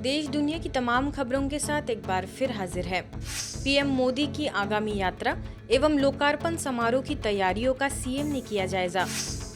देश दुनिया की तमाम खबरों के साथ एक बार फिर हाजिर है। पीएम मोदी की आगामी यात्रा एवं लोकार्पण समारोह की तैयारियों का सीएम ने किया जायजा।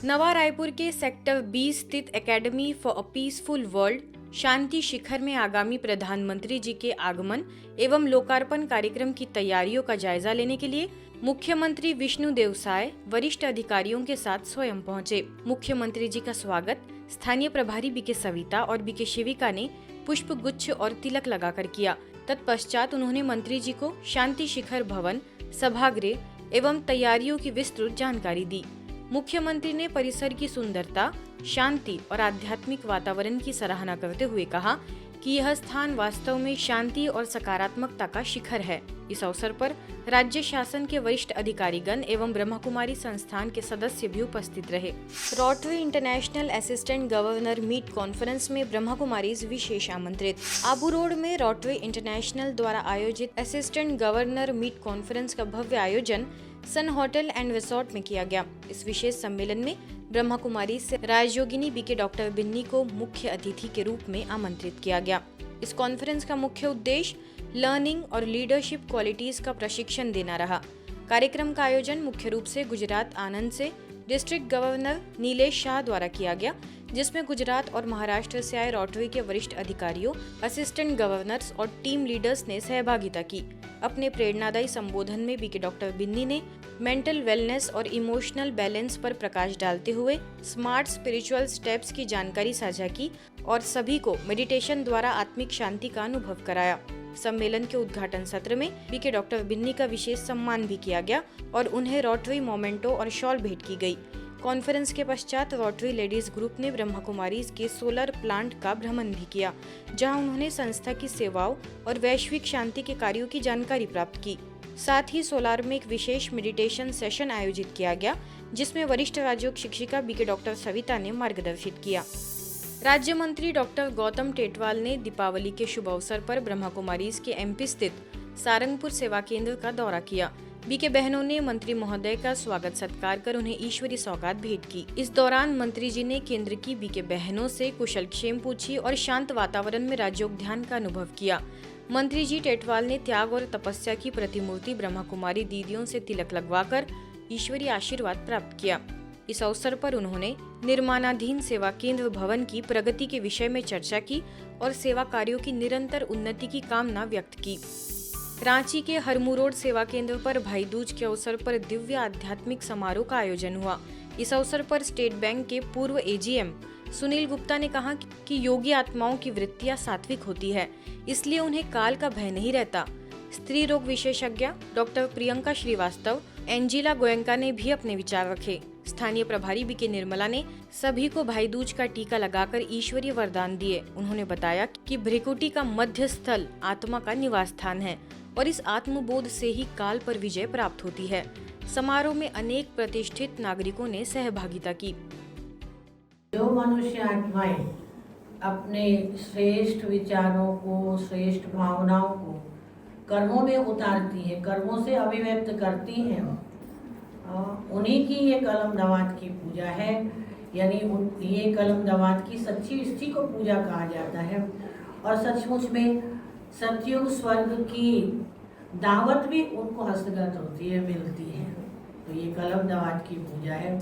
नवा रायपुर के सेक्टर 20 स्थित academy for a peaceful world Shanti Shikhar में आगामी प्रधानमंत्री जी के आगमन एवं लोकार्पण कार्यक्रम की तैयारियों का जायजा लेने के लिए मुख्यमंत्री विष्णुदेव साय वरिष्ठ अधिकारियों के साथ स्वयं पहुंचे। मुख्यमंत्री जी का स्वागत स्थानीय प्रभारी बीके सविता और बीके शिविका ने पुष्प गुच्छ और तिलक लगाकर किया। तत्पश्चात उन्होंने मंत्री जी को शांति शिखर भवन, सभागृह एवं तैयारियों की विस्तृत जानकारी दी। मुख्यमंत्री ने परिसर की सुंदरता, शांति और आध्यात्मिक वातावरण की सराहना करते हुए कहा कि यह स्थान वास्तव में शांति और सकारात्मकता का शिखर है। इस अवसर पर राज्य शासन के वरिष्ठ अधिकारीगण एवं ब्रह्मकुमारी संस्थान के सदस्य भी उपस्थित रहे। Rotary International assistant governor meet conference में ब्रह्मकुमारीज विशेष आमंत्रित। आबू रोड में रोटरी इंटरनेशनल द्वारा आयोजित असिस्टेंट गवर्नर मीट कॉन्फ्रेंस का भव्य आयोजन सन होटल एंड रिसोर्ट में किया गया। इस विशेष सम्मेलन में ब्रह्मकुमारी से राजयोगिनी बीके डॉक्टर बिन्नी को मुख्य अतिथि के रूप में आमंत्रित किया गया। इस कॉन्फ्रेंस का मुख्य उद्देश्य लर्निंग और लीडरशिप क्वालिटीज का प्रशिक्षण देना रहा। कार्यक्रम का आयोजन मुख्य रूप से गुजरात आनंद से डिस्ट्रिक्ट गवर्नर नीलेश शाह द्वारा किया गया, जिसमें गुजरात और महाराष्ट्र से आए रोटरी के वरिष्ठ अधिकारियों, असिस्टेंट गवर्नर्स और टीम लीडर्स ने सहभागिता की। अपने प्रेरणादायी संबोधन में बीके डॉक्टर बिन्नी ने मेंटल वेलनेस और इमोशनल बैलेंस पर प्रकाश डालते हुए स्मार्ट स्पिरिचुअल स्टेप्स की जानकारी साझा की और सभी को मेडिटेशन द्वारा आत्मिक शांति का अनुभव कराया। सम्मेलन के उद्घाटन सत्र में बीके डॉक्टर बिन्नी का विशेष सम्मान भी किया गया और उन्हें रोटरी मोमेंटो और शॉल भेंट की गई। कॉन्फ्रेंस के पश्चात रोटरी लेडीज ग्रुप ने ब्रह्मकुमारीज के सोलर प्लांट का भ्रमण भी किया, जहां उन्होंने संस्था की सेवाओं और वैश्विक शांति के कार्यों की जानकारी प्राप्त की। साथ ही सोलार में एक विशेष मेडिटेशन सेशन आयोजित किया गया, जिसमें वरिष्ठ राजयोग शिक्षिका बीके डॉक्टर सविता ने मार्गदर्शित किया। राज्य मंत्री डॉक्टर गौतम टेटवाल ने दीपावली के शुभ अवसर पर ब्रह्मकुमारीज के एमपी स्थित सारंगपुर सेवा केंद्र का दौरा किया। बीके बहनों ने मंत्री महोदय का स्वागत सत्कार कर उन्हें ईश्वरी सौगात भेंट की। इस दौरान मंत्री जी ने केंद्र की बीके बहनों से कुशलक्षेम पूछी और शांत वातावरण में राजयोग ध्यान का अनुभव किया। मंत्री जी टेटवाल ने त्याग और तपस्या की प्रतिमूर्ति ब्रह्मकुमारी दीदियों से तिलक लगवाकर ईश्वरी आशीर्वाद प्राप्त किया। इस अवसर पर उन्होंने निर्माणाधीन सेवा केंद्र भवन की प्रगति के विषय में चर्चा की और सेवा कार्यों की निरंतर उन्नति की कामना व्यक्त की। रांची के हरमू रोड सेवा केंद्र पर भाई दूज के अवसर पर दिव्य आध्यात्मिक समारोह का आयोजन हुआ। इस अवसर पर स्टेट बैंक के पूर्व एजीएम सुनील गुप्ता ने कहा कि योगी आत्माओं की वृत्तियां सात्विक होती है, इसलिए उन्हें काल का भय नहीं रहता। स्त्री रोग विशेषज्ञ डॉक्टर प्रियंका श्रीवास्तव, एंजिला गोयंका ने भी अपने विचार रखे। स्थानीय प्रभारी बीके निर्मला ने सभी को भाई दूज का टीका लगाकर ईश्वरीय वरदान दिए। उन्होंने बताया कि भ्रिकुटी का मध्य स्थल आत्मा का निवास स्थान है और इस आत्मबोध से ही काल पर विजय प्राप्त होती है। समारोह में अनेक प्रतिष्ठित नागरिकों ने सहभागिता की। जो मनुष्य आत्माएं अपने श्रेष्ठ विचारों को, श्रेष्ठ भावनाओं को कर्मों में उतारती है, कर्मों से अभिव्यक्त करती हैं, उन्हीं की ये कलम दवात की पूजा है। यानी ये कलम दवात की सच्ची इसी को पूजा कहा जाता है और सचमुच में सतयुग स्वर्ग की दावत भी उनको हस्तगत होती है, मिलती है। तो ये कलम दवात की पूजा है।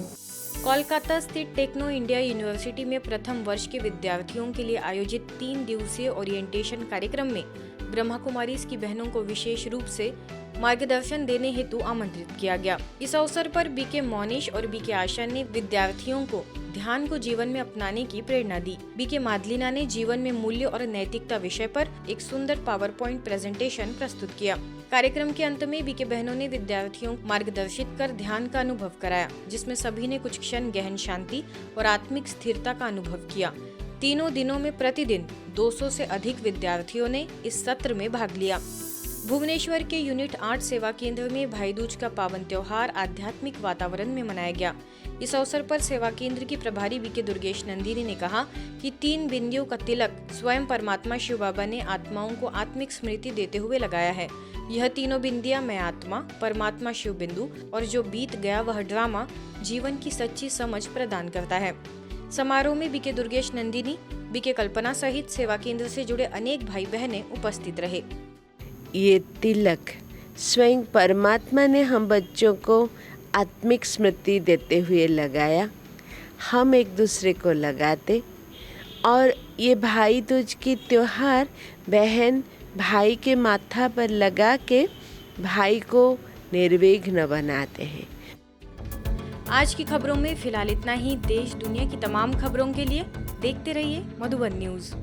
कोलकाता स्थित टेक्नो इंडिया यूनिवर्सिटी में प्रथम वर्ष के विद्यार्थियों के लिए आयोजित 3 दिवसीय ओरिएंटेशन कार्यक्रम में ब्रह्मकुमारीज की बहनों को विशेष रूप से मार्गदर्शन देने हेतु आमंत्रित किया गया। इस अवसर पर बीके मोनिश और बीके आशा ने विद्यार्थियों को ध्यान को जीवन में अपनाने की प्रेरणा दी। बीके मादलिना ने जीवन में मूल्य और नैतिकता विषय पर एक सुंदर पावर पॉइंट प्रेजेंटेशन प्रस्तुत किया। कार्यक्रम के अंत में बीके बहनों ने विद्यार्थियों को मार्गदर्शित कर ध्यान का अनुभव कराया, जिसमें सभी ने कुछ क्षण गहन शांति और आत्मिक स्थिरता का अनुभव किया। तीनों दिनों में प्रतिदिन 200 से अधिक विद्यार्थियों ने इस सत्र में भाग लिया। भुवनेश्वर के यूनिट 8 सेवा केंद्र में भाई दूज का पावन त्योहार आध्यात्मिक वातावरण में मनाया गया। इस अवसर पर सेवा केंद्र की प्रभारी बीके दुर्गेश नंदिनी ने कहा कि 3 बिंदियों का तिलक स्वयं परमात्मा शिव बाबा ने आत्माओं को आत्मिक स्मृति देते हुए लगाया है। यह तीनों बिंदियां मैं आत्मा, परमात्मा शिव बिंदु और जो बीत गया वह ड्रामा जीवन की सच्ची समझ प्रदान करता है। समारोह में बीके दुर्गेश नंदिनी, बीके कल्पना सहित सेवा केंद्र से जुड़े अनेक भाई बहनें उपस्थित रहे। ये तिलक स्वयं परमात्मा ने हम बच्चों को आत्मिक स्मृति देते हुए लगाया। हम एक दूसरे को लगाते और ये भाई दूज की त्योहार बहन भाई के माथा पर लगा के भाई को निर्विघ्न बनाते हैं। आज की खबरों में फिलहाल इतना ही। देश दुनिया की तमाम खबरों के लिए देखते रहिए मधुबन न्यूज़।